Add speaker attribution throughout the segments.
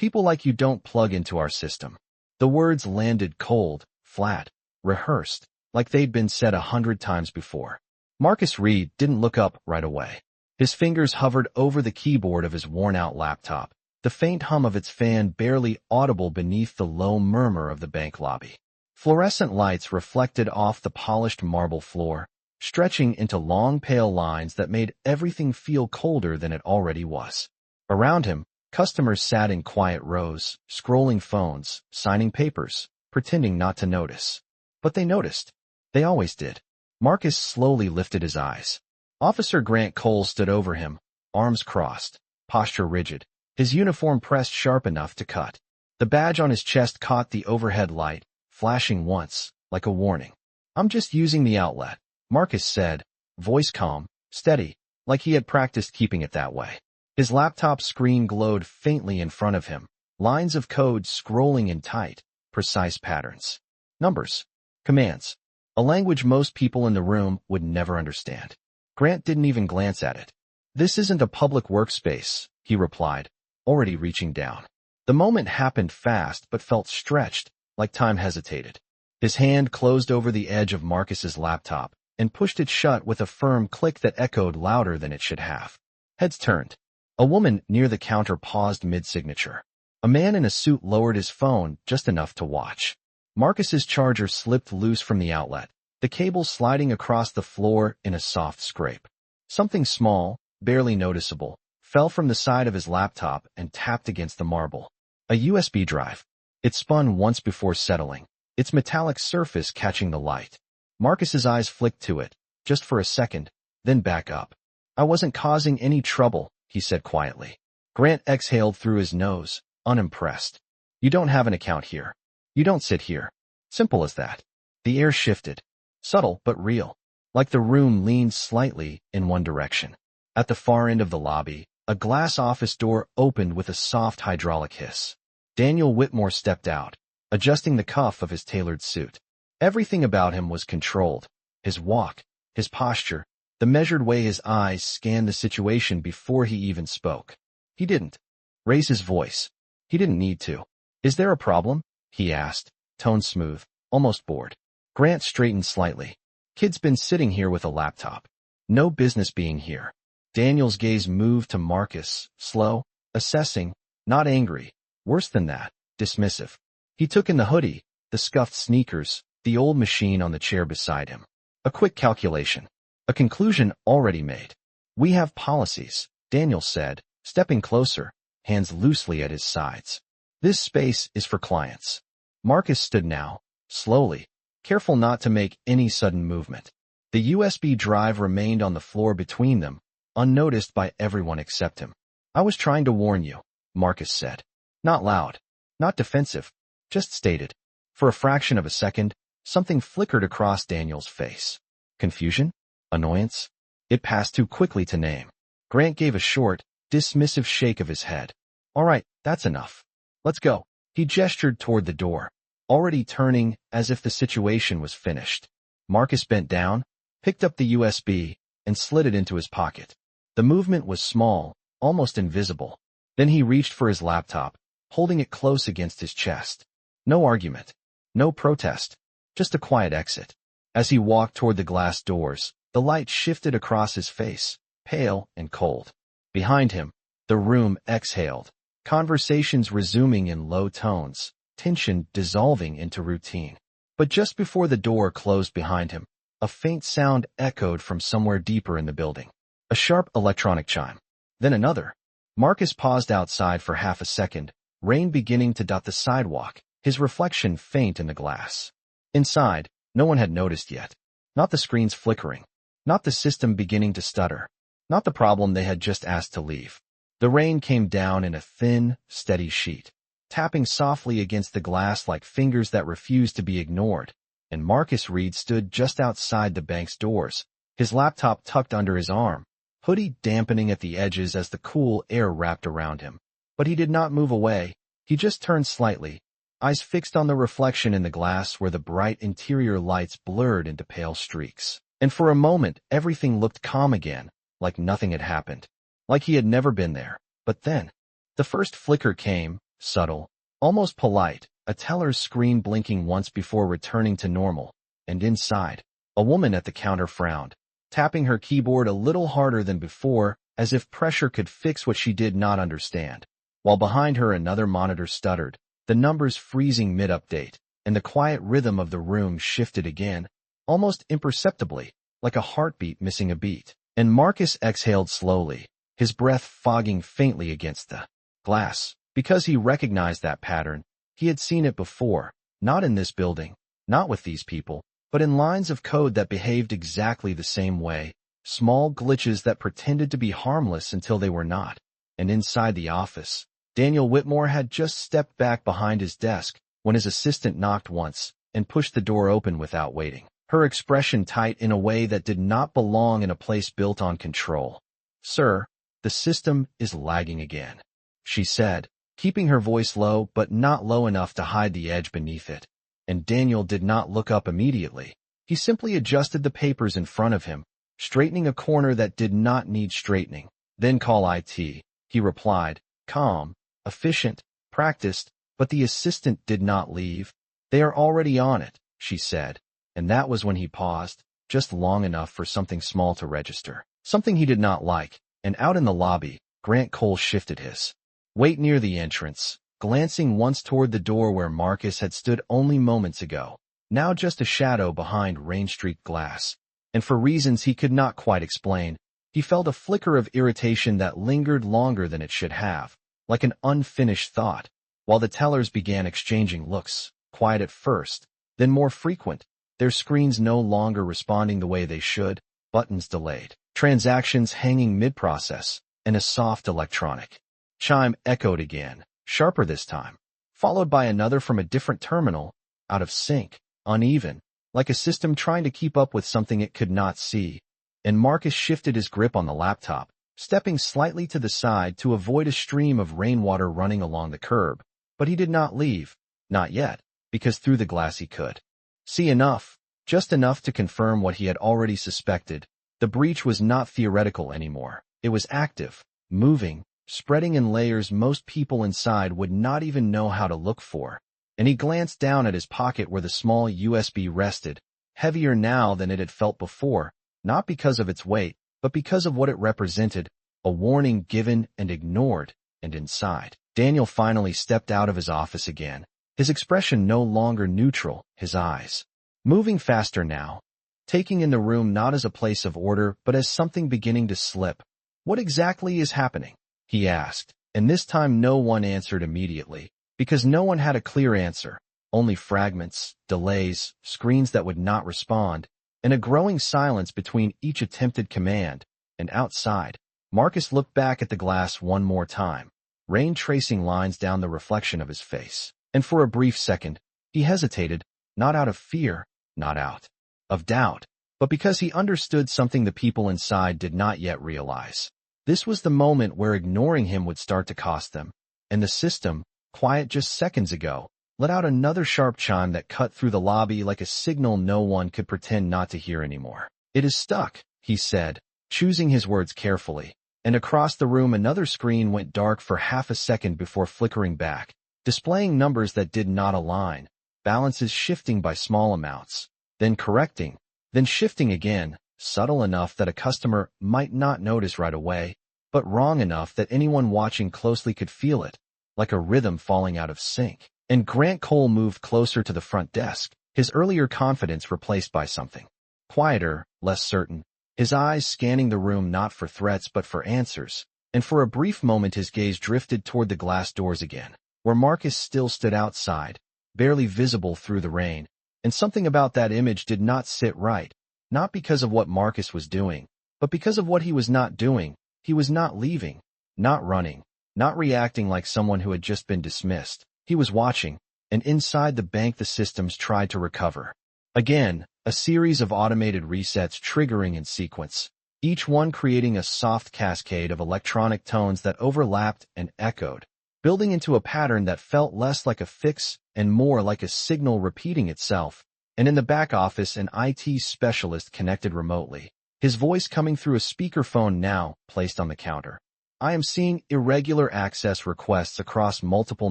Speaker 1: People like you don't plug into our system. The words landed cold, flat, rehearsed, like they'd been said 100 times before. Marcus Reed didn't look up right away. His fingers hovered over the keyboard of his worn-out laptop, the faint hum of its fan barely audible beneath the low murmur of the bank lobby. Fluorescent lights reflected off the polished marble floor, stretching into long pale lines that made everything feel colder than it already was. Around him, customers sat in quiet rows, scrolling phones, signing papers, pretending not to notice. But they noticed. They always did. Marcus slowly lifted his eyes. Officer Grant Cole stood over him, arms crossed, posture rigid, his uniform pressed sharp enough to cut. The badge on his chest caught the overhead light, flashing once, like a warning. "I'm just using the outlet," Marcus said, voice calm, steady, like he had practiced keeping it that way. His laptop screen glowed faintly in front of him, lines of code scrolling in tight, precise patterns. Numbers. Commands. A language most people in the room would never understand. Grant didn't even glance at it. "This isn't a public workspace," he replied, already reaching down. The moment happened fast but felt stretched, like time hesitated. His hand closed over the edge of Marcus's laptop and pushed it shut with a firm click that echoed louder than it should have. Heads turned. A woman near the counter paused mid-signature. A man in a suit lowered his phone just enough to watch. Marcus's charger slipped loose from the outlet, the cable sliding across the floor in a soft scrape. Something small, barely noticeable, fell from the side of his laptop and tapped against the marble. A USB drive. It spun once before settling, its metallic surface catching the light. Marcus's eyes flicked to it, just for a second, then back up. "I wasn't causing any trouble," he said quietly. Grant exhaled through his nose, unimpressed. "You don't have an account here. You don't sit here." Simple as that. The air shifted. Subtle but real. Like the room leaned slightly in one direction. At the far end of the lobby, a glass office door opened with a soft hydraulic hiss. Daniel Whitmore stepped out, adjusting the cuff of his tailored suit. Everything about him was controlled. His walk, his posture, the measured way his eyes scanned the situation before he even spoke. He didn't raise his voice. He didn't need to. "Is there a problem?" he asked, tone smooth, almost bored. Grant straightened slightly. "Kid's been sitting here with a laptop. No business being here." Daniel's gaze moved to Marcus, slow, assessing, not angry. Worse than that, dismissive. He took in the hoodie, the scuffed sneakers, the old machine on the chair beside him. A quick calculation. A conclusion already made. "We have policies," Daniel said, stepping closer, hands loosely at his sides. "This space is for clients." Marcus stood now, slowly, careful not to make any sudden movement. The USB drive remained on the floor between them, unnoticed by everyone except him. "I was trying to warn you," Marcus said. Not loud, not defensive, just stated. For a fraction of a second, something flickered across Daniel's face. Confusion? Annoyance? It passed too quickly to name. Grant gave a short, dismissive shake of his head. "All right, that's enough. Let's go." He gestured toward the door, already turning as if the situation was finished. Marcus bent down, picked up the USB, and slid it into his pocket. The movement was small, almost invisible. Then he reached for his laptop, holding it close against his chest. No argument, no protest, just a quiet exit. As he walked toward the glass doors, the light shifted across his face, pale and cold. Behind him, the room exhaled, conversations resuming in low tones, tension dissolving into routine. But just before the door closed behind him, a faint sound echoed from somewhere deeper in the building. A sharp electronic chime. Then another. Marcus paused outside for half a second, rain beginning to dot the sidewalk, his reflection faint in the glass. Inside, no one had noticed yet. Not the screens flickering. Not the system beginning to stutter. Not the problem they had just asked to leave. The rain came down in a thin, steady sheet, tapping softly against the glass like fingers that refused to be ignored. And Marcus Reed stood just outside the bank's doors, his laptop tucked under his arm, hoodie dampening at the edges as the cool air wrapped around him. But he did not move away. He just turned slightly, eyes fixed on the reflection in the glass where the bright interior lights blurred into pale streaks. And for a moment, everything looked calm again, like nothing had happened, like he had never been there. But then, the first flicker came, subtle, almost polite, a teller's screen blinking once before returning to normal, and inside, a woman at the counter frowned, tapping her keyboard a little harder than before, as if pressure could fix what she did not understand. While behind her another monitor stuttered, the numbers freezing mid-update, and the quiet rhythm of the room shifted again, almost imperceptibly, like a heartbeat missing a beat. And Marcus exhaled slowly, his breath fogging faintly against the glass. Because he recognized that pattern, he had seen it before, not in this building, not with these people, but in lines of code that behaved exactly the same way, small glitches that pretended to be harmless until they were not. And inside the office, Daniel Whitmore had just stepped back behind his desk when his assistant knocked once and pushed the door open without waiting, her expression tight in a way that did not belong in a place built on control. "Sir, the system is lagging again," she said, keeping her voice low but not low enough to hide the edge beneath it. And Daniel did not look up immediately. He simply adjusted the papers in front of him, straightening a corner that did not need straightening. "Then call IT," he replied, calm, efficient, practiced, but the assistant did not leave. "They are already on it," she said, and that was when he paused, just long enough for something small to register, something he did not like, and out in the lobby, Grant Cole shifted his weight near the entrance, glancing once toward the door where Marcus had stood only moments ago, now just a shadow behind rain-streaked glass. And for reasons he could not quite explain, he felt a flicker of irritation that lingered longer than it should have, like an unfinished thought, while the tellers began exchanging looks, quiet at first, then more frequent, their screens no longer responding the way they should, buttons delayed, transactions hanging mid-process, and a soft electronic chime echoed again, sharper this time, followed by another from a different terminal, out of sync, uneven, like a system trying to keep up with something it could not see. And Marcus shifted his grip on the laptop, stepping slightly to the side to avoid a stream of rainwater running along the curb. But he did not leave, not yet, because through the glass he could see enough, just enough to confirm what he had already suspected. The breach was not theoretical anymore. It was active, moving, spreading in layers most people inside would not even know how to look for. And he glanced down at his pocket where the small USB rested, heavier now than it had felt before, not because of its weight, but because of what it represented, a warning given and ignored. And inside, Daniel finally stepped out of his office again, his expression no longer neutral, his eyes moving faster now, taking in the room not as a place of order but as something beginning to slip. "What exactly is happening?" he asked, and this time no one answered immediately, because no one had a clear answer, only fragments, delays, screens that would not respond, and a growing silence between each attempted command. And outside, Marcus looked back at the glass one more time, rain tracing lines down the reflection of his face. And for a brief second, he hesitated, not out of fear, not out of doubt, but because he understood something the people inside did not yet realize. This was the moment where ignoring him would start to cost them, and the system, quiet just seconds ago, let out another sharp chime that cut through the lobby like a signal no one could pretend not to hear anymore. "It is stuck," he said, choosing his words carefully, and across the room another screen went dark for half a second before flickering back, displaying numbers that did not align, balances shifting by small amounts, then correcting, then shifting again, subtle enough that a customer might not notice right away, but wrong enough that anyone watching closely could feel it, like a rhythm falling out of sync. And Grant Cole moved closer to the front desk, his earlier confidence replaced by something quieter, less certain, his eyes scanning the room not for threats but for answers, and for a brief moment his gaze drifted toward the glass doors again, where Marcus still stood outside, barely visible through the rain, and something about that image did not sit right, not because of what Marcus was doing, but because of what he was not doing. He was not leaving, not running, not reacting like someone who had just been dismissed. He was watching, and inside the bank the systems tried to recover. Again, a series of automated resets triggering in sequence, each one creating a soft cascade of electronic tones that overlapped and echoed, building into a pattern that felt less like a fix and more like a signal repeating itself. And in the back office, an IT specialist connected remotely, his voice coming through a speakerphone now placed on the counter. I am seeing irregular access requests across multiple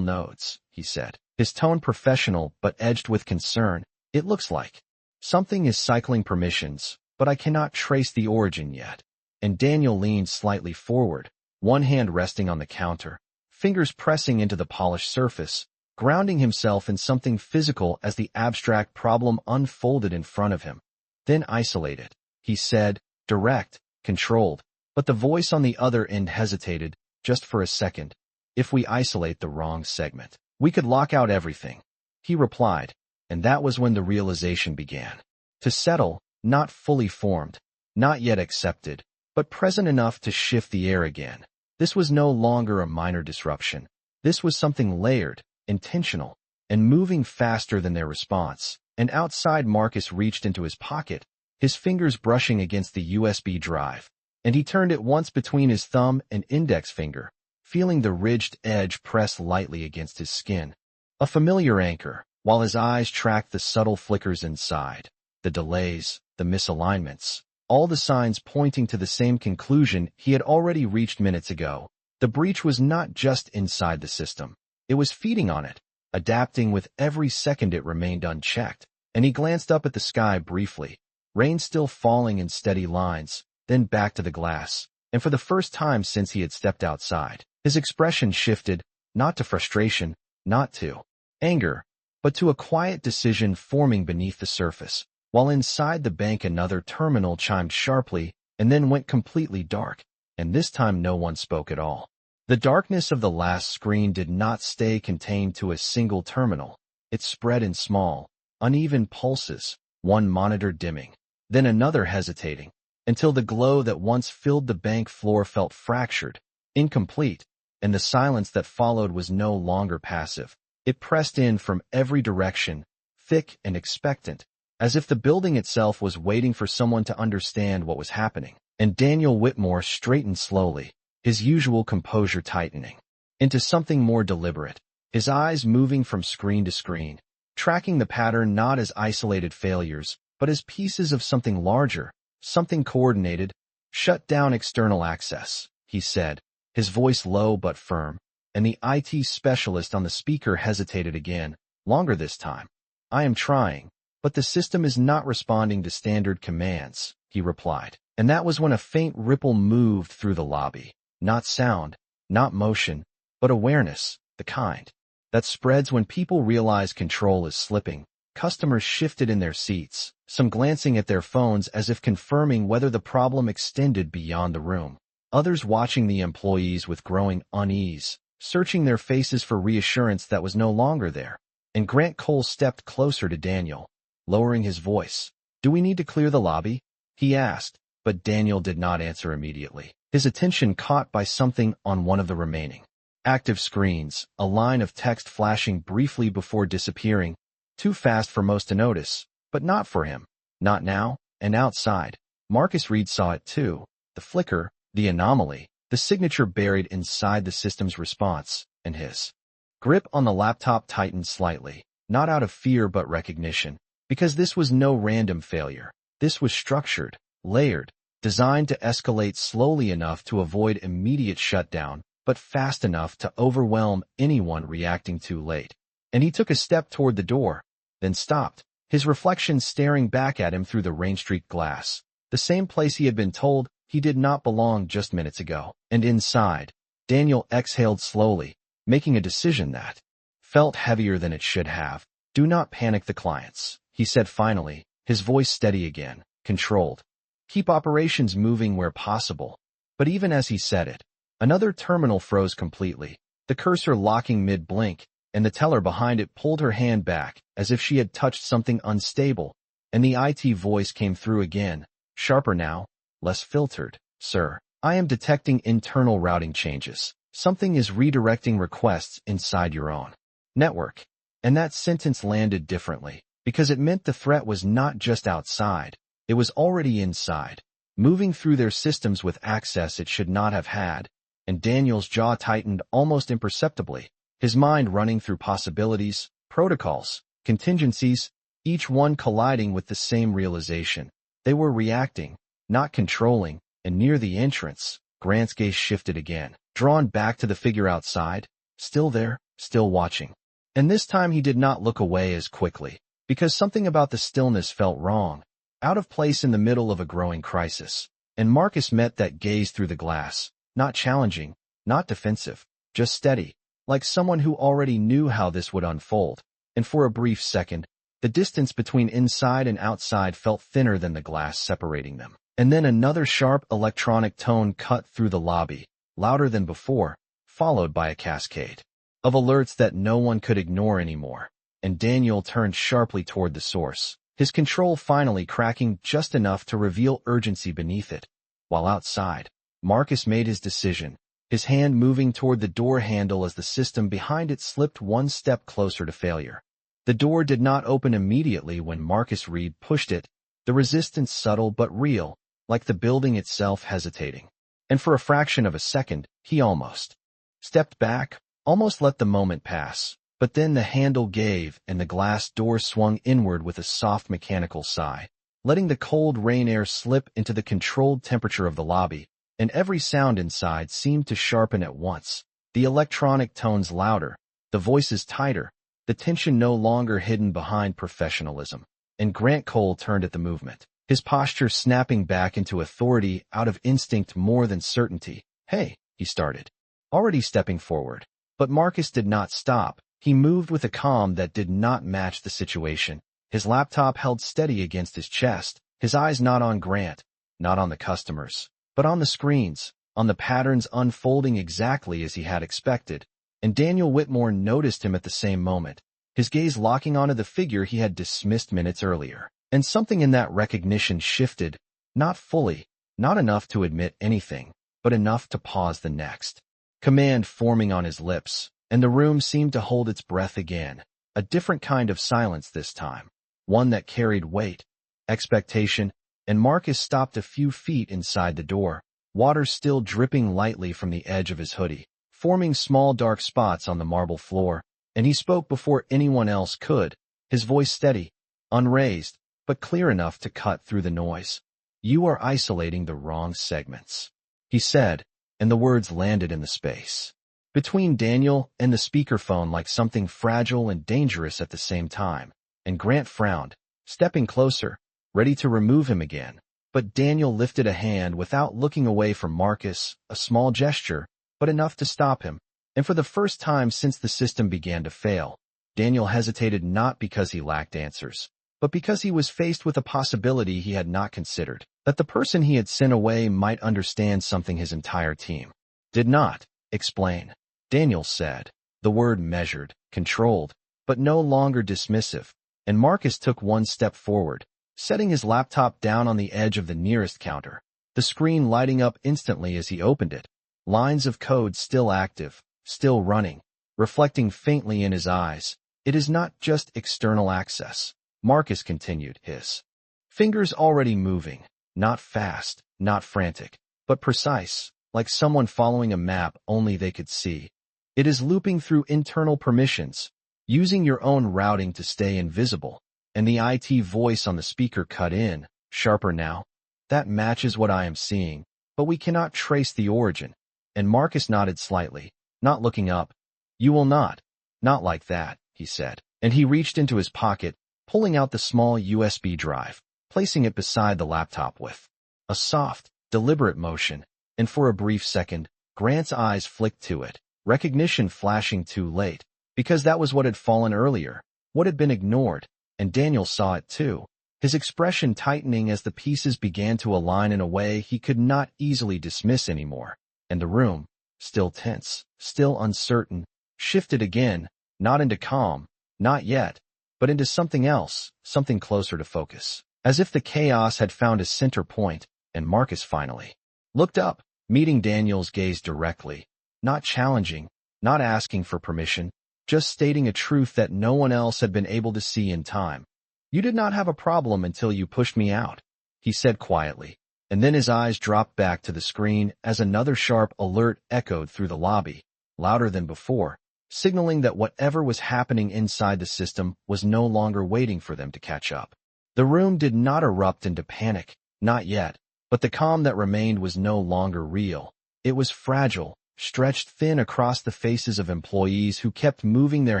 Speaker 1: nodes, he said, his tone professional but edged with concern. It looks like something is cycling permissions, but I cannot trace the origin yet. And Daniel leaned slightly forward, one hand resting on the counter, fingers pressing into the polished surface, grounding himself in something physical as the abstract problem unfolded in front of him. Then isolate it, he said, direct, controlled, but the voice on the other end hesitated, just for a second. If we isolate the wrong segment, we could lock out everything, he replied, and that was when the realization began. To settle, not fully formed, not yet accepted, but present enough to shift the air again. This was no longer a minor disruption. This was something layered, intentional, and moving faster than their response. And outside, Marcus reached into his pocket, his fingers brushing against the USB drive, and he turned it once between his thumb and index finger, feeling the ridged edge press lightly against his skin. A familiar anchor, while his eyes tracked the subtle flickers inside, the delays, the misalignments, all the signs pointing to the same conclusion he had already reached minutes ago. The breach was not just inside the system. It was feeding on it, adapting with every second it remained unchecked. And he glanced up at the sky briefly, rain still falling in steady lines, then back to the glass. And for the first time since he had stepped outside, his expression shifted, not to frustration, not to anger, but to a quiet decision forming beneath the surface. While inside the bank, another terminal chimed sharply and then went completely dark, and this time no one spoke at all. The darkness of the last screen did not stay contained to a single terminal. It spread in small, uneven pulses, one monitor dimming, then another hesitating, until the glow that once filled the bank floor felt fractured, incomplete, and the silence that followed was no longer passive. It pressed in from every direction, thick and expectant, as if the building itself was waiting for someone to understand what was happening. And Daniel Whitmore straightened slowly, his usual composure tightening into something more deliberate, his eyes moving from screen to screen, tracking the pattern not as isolated failures, but as pieces of something larger, something coordinated. Shut down external access, he said, his voice low but firm, and the IT specialist on the speaker hesitated again, longer this time. I am trying, but the system is not responding to standard commands, he replied. And that was when a faint ripple moved through the lobby. Not sound, not motion, but awareness, the kind that spreads when people realize control is slipping. Customers shifted in their seats, some glancing at their phones as if confirming whether the problem extended beyond the room. Others watching the employees with growing unease, searching their faces for reassurance that was no longer there. And Grant Cole stepped closer to Daniel, lowering his voice. Do we need to clear the lobby? He asked, but Daniel did not answer immediately, his attention caught by something on one of the remaining active screens, a line of text flashing briefly before disappearing, too fast for most to notice, but not for him. Not now. And outside, Marcus Reed saw it too, the flicker, the anomaly, the signature buried inside the system's response, and his grip on the laptop tightened slightly, not out of fear but recognition, because this was no random failure. This was structured, layered, designed to escalate slowly enough to avoid immediate shutdown, but fast enough to overwhelm anyone reacting too late. And he took a step toward the door, then stopped, his reflection staring back at him through the rain-streaked glass, the same place he had been told he did not belong just minutes ago. And inside, Daniel exhaled slowly, making a decision that felt heavier than it should have. Do not panic the clients, he said finally, his voice steady again, controlled. Keep operations moving where possible. But even as he said it, another terminal froze completely, the cursor locking mid-blink, and the teller behind it pulled her hand back, as if she had touched something unstable, and the IT voice came through again, sharper now, less filtered. Sir, I am detecting internal routing changes. Something is redirecting requests inside your own network. And that sentence landed differently, because it meant the threat was not just outside, it was already inside, moving through their systems with access it should not have had. And Daniel's jaw tightened almost imperceptibly, his mind running through possibilities, protocols, contingencies, each one colliding with the same realization. They were reacting, not controlling, and near the entrance, Grant's gaze shifted again, drawn back to the figure outside, still there, still watching. And this time he did not look away as quickly, because something about the stillness felt wrong, out of place in the middle of a growing crisis. And Marcus met that gaze through the glass, not challenging, not defensive, just steady, like someone who already knew how this would unfold. And for a brief second, the distance between inside and outside felt thinner than the glass separating them. And then another sharp electronic tone cut through the lobby, louder than before, followed by a cascade of alerts that no one could ignore anymore. And Daniel turned sharply toward the source, his control finally cracking just enough to reveal urgency beneath it. While outside, Marcus made his decision, his hand moving toward the door handle as the system behind it slipped one step closer to failure. The door did not open immediately when Marcus Reed pushed it, the resistance subtle but real, like the building itself hesitating. And for a fraction of a second, he almost stepped back, almost let the moment pass. But then the handle gave and the glass door swung inward with a soft mechanical sigh, letting the cold rain air slip into the controlled temperature of the lobby, and every sound inside seemed to sharpen at once. The electronic tones louder, the voices tighter, the tension no longer hidden behind professionalism. And Grant Cole turned at the movement, his posture snapping back into authority out of instinct more than certainty. "Hey," he started, already stepping forward. But Marcus did not stop. He moved with a calm that did not match the situation, his laptop held steady against his chest, his eyes not on Grant, not on the customers, but on the screens, on the patterns unfolding exactly as he had expected. And Daniel Whitmore noticed him at the same moment, his gaze locking onto the figure he had dismissed minutes earlier. And something in that recognition shifted, not fully, not enough to admit anything, but enough to pause the next command forming on his lips. And the room seemed to hold its breath again, a different kind of silence this time, one that carried weight, expectation. And Marcus stopped a few feet inside the door, water still dripping lightly from the edge of his hoodie, forming small dark spots on the marble floor. And he spoke before anyone else could, his voice steady, unraised, but clear enough to cut through the noise. "You are isolating the wrong segments," he said, and the words landed in the space between Daniel and the speakerphone like something fragile and dangerous at the same time. And Grant frowned, stepping closer, ready to remove him again. But Daniel lifted a hand without looking away from Marcus, a small gesture, but enough to stop him. And for the first time since the system began to fail, Daniel hesitated not because he lacked answers, but because he was faced with a possibility he had not considered, that the person he had sent away might understand something his entire team did not explain. Daniel said, the word measured, controlled, but no longer dismissive. And Marcus took one step forward, setting his laptop down on the edge of the nearest counter, the screen lighting up instantly as he opened it, lines of code still active, still running, reflecting faintly in his eyes. "It is not just external access," Marcus continued, his fingers already moving, not fast, not frantic, but precise, like someone following a map only they could see. "It is looping through internal permissions, using your own routing to stay invisible." And the IT voice on the speaker cut in, sharper now. "That matches what I am seeing, but we cannot trace the origin." And Marcus nodded slightly, not looking up. "You will not. Not like that," he said. And he reached into his pocket, pulling out the small USB drive, placing it beside the laptop with a soft, deliberate motion. And for a brief second, Grant's eyes flicked to it, recognition flashing too late, because that was what had fallen earlier, what had been ignored. And Daniel saw it too, his expression tightening as the pieces began to align in a way he could not easily dismiss anymore. And the room, still tense, still uncertain, shifted again, not into calm, not yet, but into something else, something closer to focus. As if the chaos had found a center point. And Marcus finally looked up, meeting Daniel's gaze directly, not challenging, not asking for permission, just stating a truth that no one else had been able to see in time. "You did not have a problem until you pushed me out," he said quietly. And then his eyes dropped back to the screen as another sharp alert echoed through the lobby, louder than before, signaling that whatever was happening inside the system was no longer waiting for them to catch up. The room did not erupt into panic, not yet, but the calm that remained was no longer real. It was fragile, stretched thin across the faces of employees who kept moving their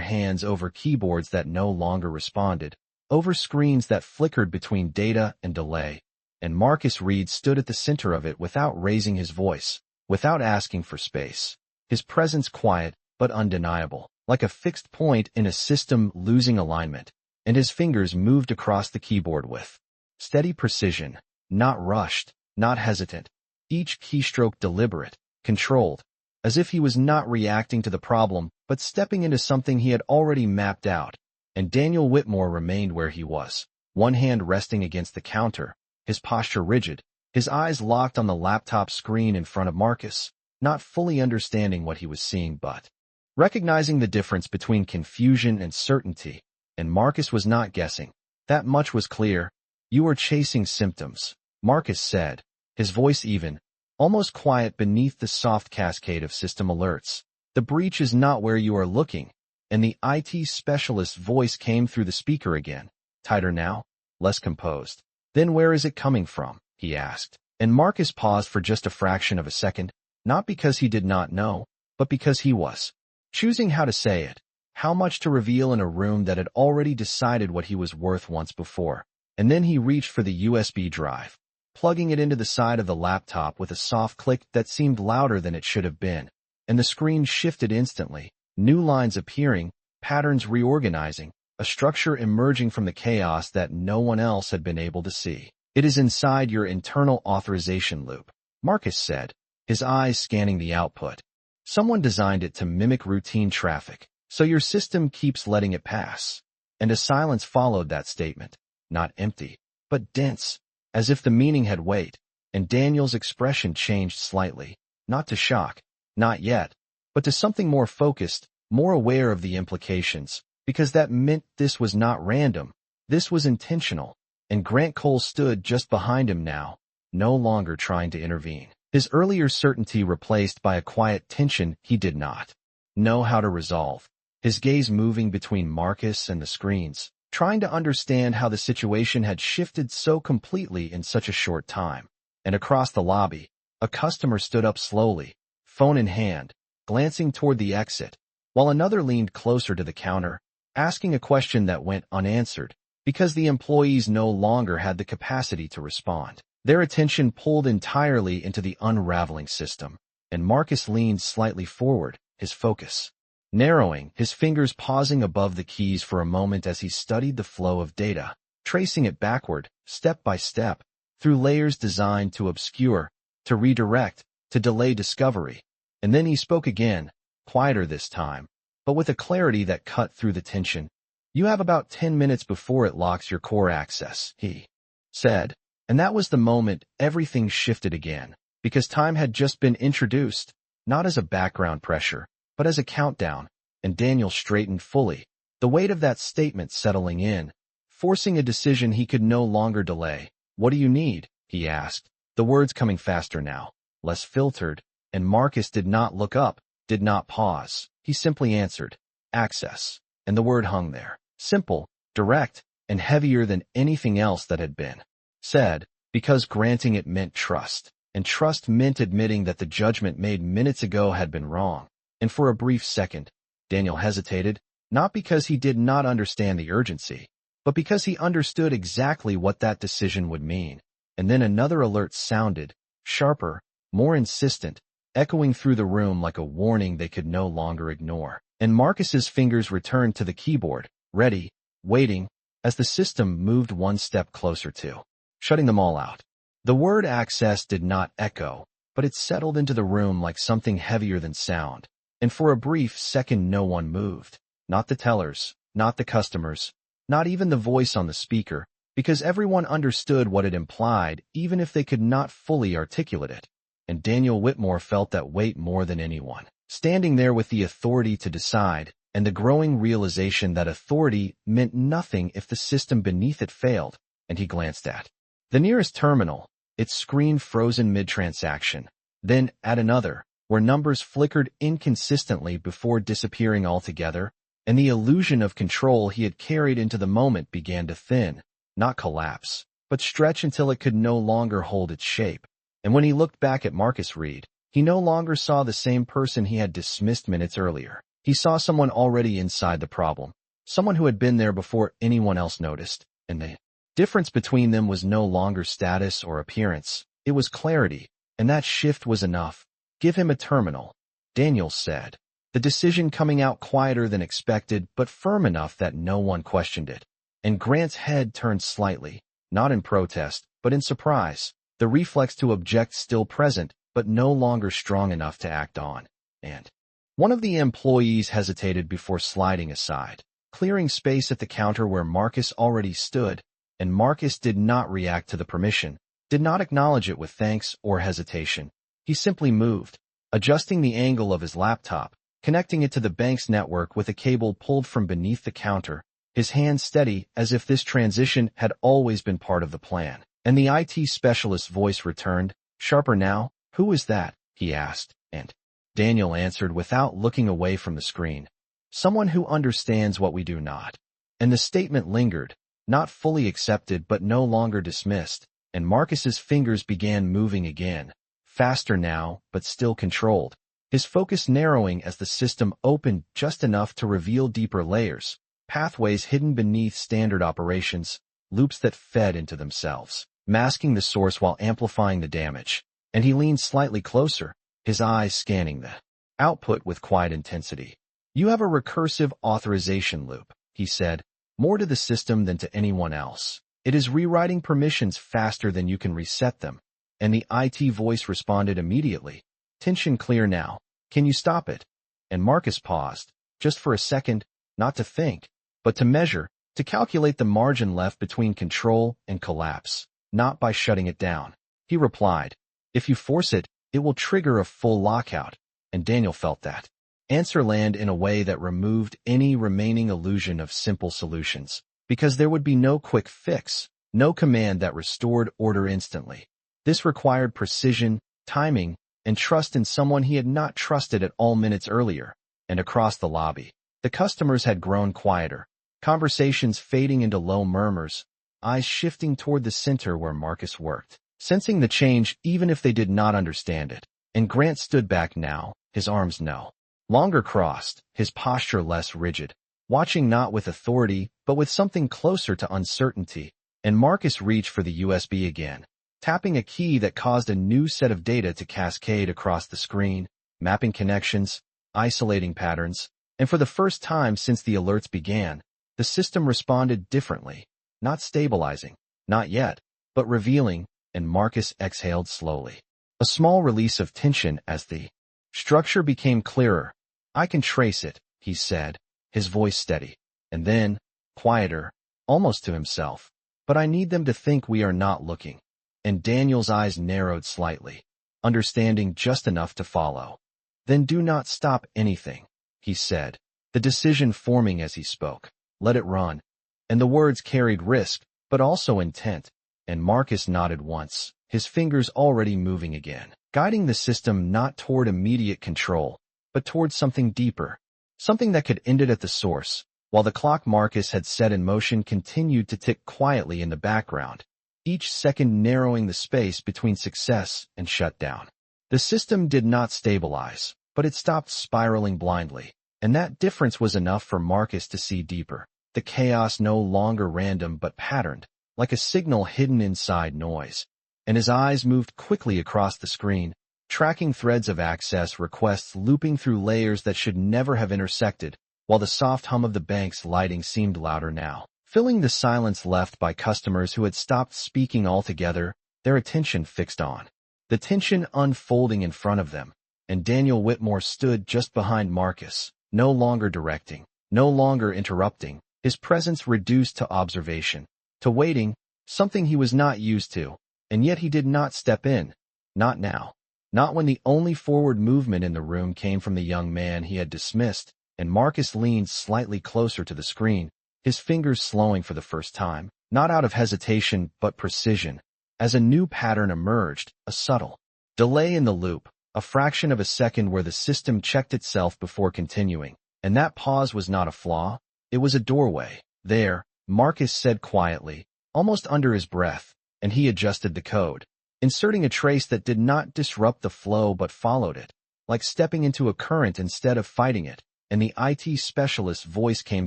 Speaker 1: hands over keyboards that no longer responded, over screens that flickered between data and delay. And Marcus Reed stood at the center of it without raising his voice, without asking for space. His presence quiet but undeniable, like a fixed point in a system losing alignment, and his fingers moved across the keyboard with steady precision, not rushed, not hesitant, each keystroke deliberate, controlled, as if he was not reacting to the problem but stepping into something he had already mapped out. And Daniel Whitmore remained where he was, one hand resting against the counter, his posture rigid, his eyes locked on the laptop screen in front of Marcus, not fully understanding what he was seeing but recognizing the difference between confusion and certainty. And Marcus was not guessing. That much was clear. "You are chasing symptoms," Marcus said, his voice even, almost quiet beneath the soft cascade of system alerts. "The breach is not where you are looking." And the IT specialist's voice came through the speaker again, tighter now, less composed. "Then where is it coming from?" he asked. And Marcus paused for just a fraction of a second, not because he did not know, but because he was choosing how to say it, how much to reveal in a room that had already decided what he was worth once before. And then he reached for the USB drive, plugging it into the side of the laptop with a soft click that seemed louder than it should have been. And the screen shifted instantly, new lines appearing, patterns reorganizing, a structure emerging from the chaos that no one else had been able to see. "It is inside your internal authorization loop," Marcus said, his eyes scanning the output. "Someone designed it to mimic routine traffic, so your system keeps letting it pass." And a silence followed that statement, not empty, but dense, as if the meaning had weight. And Daniel's expression changed slightly, not to shock, not yet, but to something more focused, more aware of the implications, because that meant this was not random, this was intentional. And Grant Cole stood just behind him now, no longer trying to intervene. His earlier certainty replaced by a quiet tension he did not know how to resolve. His gaze moving between Marcus and the screens, trying to understand how the situation had shifted so completely in such a short time. And across the lobby, a customer stood up slowly, phone in hand, glancing toward the exit, while another leaned closer to the counter, asking a question that went unanswered, because the employees no longer had the capacity to respond. Their attention pulled entirely into the unraveling system, and Marcus leaned slightly forward, his focus narrowing, his fingers pausing above the keys for a moment as he studied the flow of data, tracing it backward, step by step, through layers designed to obscure, to redirect, to delay discovery. And then he spoke again, quieter this time, but with a clarity that cut through the tension. "You have about 10 minutes before it locks your core access," he said. And that was the moment everything shifted again, because time had just been introduced, not as a background pressure, but as a countdown. And Daniel straightened fully, the weight of that statement settling in, forcing a decision he could no longer delay. "What do you need?" he asked, the words coming faster now, less filtered. And Marcus did not look up, did not pause. He simply answered, "Access." And the word hung there, simple, direct, and heavier than anything else that had been said, because granting it meant trust, and trust meant admitting that the judgment made minutes ago had been wrong. And for a brief second, Daniel hesitated, not because he did not understand the urgency, but because he understood exactly what that decision would mean. And then another alert sounded, sharper, more insistent, echoing through the room like a warning they could no longer ignore. And Marcus's fingers returned to the keyboard, ready, waiting, as the system moved one step closer to shutting them all out. The word access did not echo, but it settled into the room like something heavier than sound. And for a brief second no one moved. Not the tellers, not the customers, not even the voice on the speaker, because everyone understood what it implied, even if they could not fully articulate it. And Daniel Whitmore felt that weight more than anyone, standing there with the authority to decide, and the growing realization that authority meant nothing if the system beneath it failed. And he glanced at the nearest terminal, its screen frozen mid-transaction, then at another, where numbers flickered inconsistently before disappearing altogether, and the illusion of control he had carried into the moment began to thin, not collapse, but stretch until it could no longer hold its shape. And when he looked back at Marcus Reed, He no longer saw the same person he had dismissed minutes earlier. He saw someone already inside the problem, someone who had been there before anyone else noticed, and the difference between them was no longer status or appearance. It was clarity, and that shift was enough. "Give him a terminal," Daniel said, the decision coming out quieter than expected but firm enough that no one questioned it. And Grant's head turned slightly, not in protest, but in surprise, the reflex to object still present, but no longer strong enough to act on. And one of the employees hesitated before sliding aside, clearing space at the counter where Marcus already stood, and Marcus did not react to the permission, did not acknowledge it with thanks or hesitation. He simply moved, adjusting the angle of his laptop, connecting it to the bank's network with a cable pulled from beneath the counter, his hand steady as if this transition had always been part of the plan. And the IT specialist's voice returned, sharper now. "Who is that?" he asked, and Daniel answered without looking away from the screen. "Someone who understands what we do not." And the statement lingered, not fully accepted but no longer dismissed, and Marcus's fingers began moving again, faster now but still controlled, his focus narrowing as the system opened just enough to reveal deeper layers, pathways hidden beneath standard operations, loops that fed into themselves, masking the source while amplifying the damage. And he leaned slightly closer, his eyes scanning the output with quiet intensity. "You have a recursive authorization loop," he said, "more to the system than to anyone else. It is rewriting permissions faster than you can reset them." And the IT voice responded immediately, "Tension clear now. Can you stop it?" And Marcus paused, just for a second, not to think, but to measure, to calculate the margin left between control and collapse. "Not by shutting it down," he replied. "If you force it, it will trigger a full lockout." And Daniel felt that answer land in a way that removed any remaining illusion of simple solutions, because there would be no quick fix, no command that restored order instantly. This required precision, timing, and trust in someone he had not trusted at all minutes earlier. And across the lobby, the customers had grown quieter, conversations fading into low murmurs, eyes shifting toward the center where Marcus worked, sensing the change even if they did not understand it. And Grant stood back now, his arms no longer crossed, his posture less rigid, watching not with authority but with something closer to uncertainty. And Marcus reached for the USB again, tapping a key that caused a new set of data to cascade across the screen, mapping connections, isolating patterns. And for the first time since the alerts began, the system responded differently, not stabilizing, not yet, but revealing. And Marcus exhaled slowly, a small release of tension as the structure became clearer. "I can trace it," he said, his voice steady, and then, quieter, almost to himself. "But I need them to think we are not looking." And Daniel's eyes narrowed slightly, understanding just enough to follow. "Then do not stop anything," he said, the decision forming as he spoke. "Let it run." And the words carried risk, but also intent. And Marcus nodded once, his fingers already moving again, guiding the system not toward immediate control, but toward something deeper, something that could end it at the source, while the clock Marcus had set in motion continued to tick quietly in the background, each second narrowing the space between success and shutdown. The system did not stabilize, but it stopped spiraling blindly, and that difference was enough for Marcus to see deeper. The chaos no longer random but patterned, like a signal hidden inside noise. And his eyes moved quickly across the screen, tracking threads of access requests looping through layers that should never have intersected, while the soft hum of the bank's lighting seemed louder now, filling the silence left by customers who had stopped speaking altogether, their attention fixed on the tension unfolding in front of them. And Daniel Whitmore stood just behind Marcus, no longer directing, no longer interrupting, his presence reduced to observation, to waiting, something he was not used to. And yet he did not step in. Not now. Not when the only forward movement in the room came from the young man he had dismissed. And Marcus leaned slightly closer to the screen, his fingers slowing for the first time, not out of hesitation but precision, as a new pattern emerged, a subtle delay in the loop, a fraction of a second where the system checked itself before continuing. And that pause was not a flaw, it was a doorway. "There," Marcus said quietly, almost under his breath, and he adjusted the code. inserting a trace that did not disrupt the flow but followed it, like stepping into a current instead of fighting it, and the IT specialist's voice came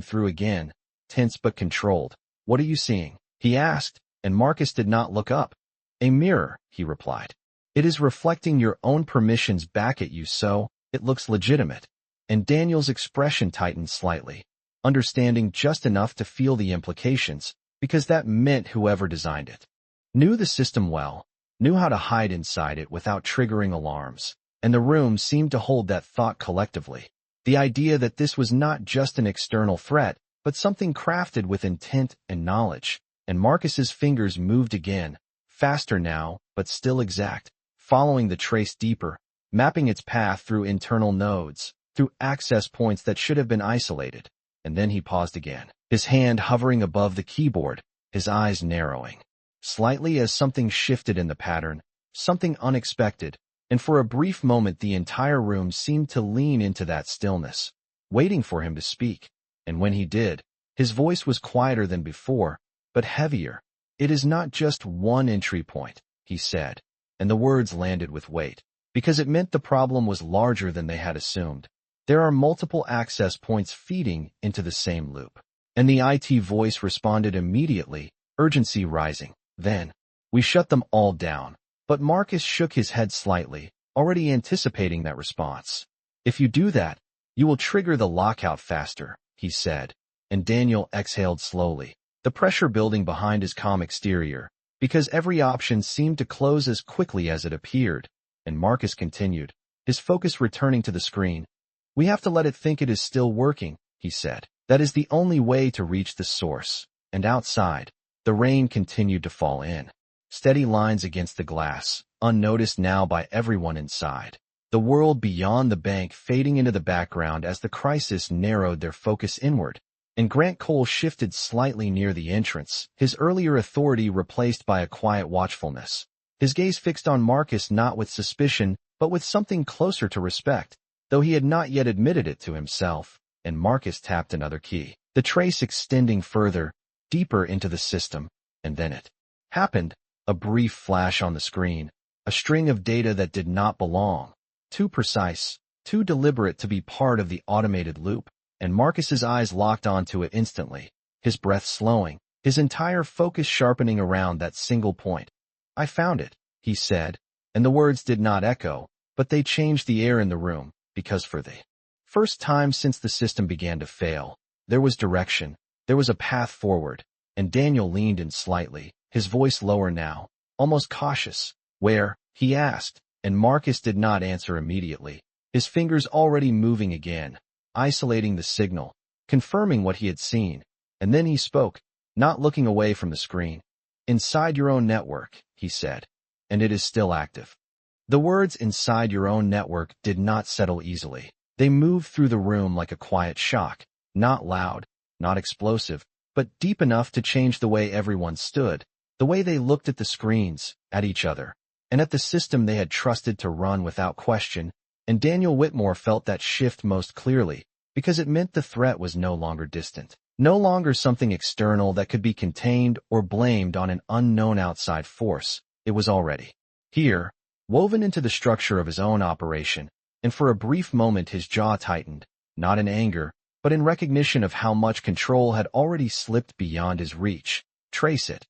Speaker 1: through again, tense but controlled. "What are you seeing?" he asked, and Marcus did not look up. "A mirror," he replied. "It is reflecting your own permissions back at you, so it looks legitimate." And Daniel's expression tightened slightly, understanding just enough to feel the implications, because that meant whoever designed it knew the system well, knew how to hide inside it without triggering alarms, and the room seemed to hold that thought collectively. The idea that this was not just an external threat, but something crafted with intent and knowledge. And Marcus's fingers moved again, faster now, but still exact, following the trace deeper, mapping its path through internal nodes, through access points that should have been isolated. And then he paused again, his hand hovering above the keyboard, his eyes narrowing slightly as something shifted in the pattern, something unexpected, and for a brief moment the entire room seemed to lean into that stillness, waiting for him to speak. And when he did, his voice was quieter than before, but heavier. "It is not just one entry point," he said, and the words landed with weight, because it meant the problem was larger than they had assumed. "There are multiple access points feeding into the same loop." And the IT voice responded immediately, urgency rising. "Then, we shut them all down." But Marcus shook his head slightly, already anticipating that response. "If you do that, you will trigger the lockout faster," he said, and Daniel exhaled slowly, the pressure building behind his calm exterior, because every option seemed to close as quickly as it appeared. And Marcus continued, his focus returning to the screen. "We have to let it think it is still working," he said. "That is the only way to reach the source." And outside, the rain continued to fall in, steady lines against the glass, unnoticed now by everyone inside. The world beyond the bank fading into the background as the crisis narrowed their focus inward. And Grant Cole shifted slightly near the entrance, his earlier authority replaced by a quiet watchfulness. His gaze fixed on Marcus not with suspicion, but with something closer to respect, though he had not yet admitted it to himself. And Marcus tapped another key, the trace extending further, deeper into the system, and then it happened, a brief flash on the screen, a string of data that did not belong, too precise, too deliberate to be part of the automated loop, and Marcus's eyes locked onto it instantly, his breath slowing, his entire focus sharpening around that single point. "I found it," he said, and the words did not echo, but they changed the air in the room, because for the first time since the system began to fail, there was direction, there was a path forward, and Daniel leaned in slightly, his voice lower now, almost cautious. "Where?" he asked, and Marcus did not answer immediately, his fingers already moving again, isolating the signal, confirming what he had seen. And then he spoke, not looking away from the screen. "Inside your own network," he said, "and it is still active." The words "inside your own network" did not settle easily. They moved through the room like a quiet shock, not loud, not explosive, but deep enough to change the way everyone stood, the way they looked at the screens, at each other, and at the system they had trusted to run without question. And Daniel Whitmore felt that shift most clearly, because it meant the threat was no longer distant, no longer something external that could be contained or blamed on an unknown outside force. It was already here, woven into the structure of his own operation, and for a brief moment his jaw tightened, not in anger, but in recognition of how much control had already slipped beyond his reach. "Trace it,"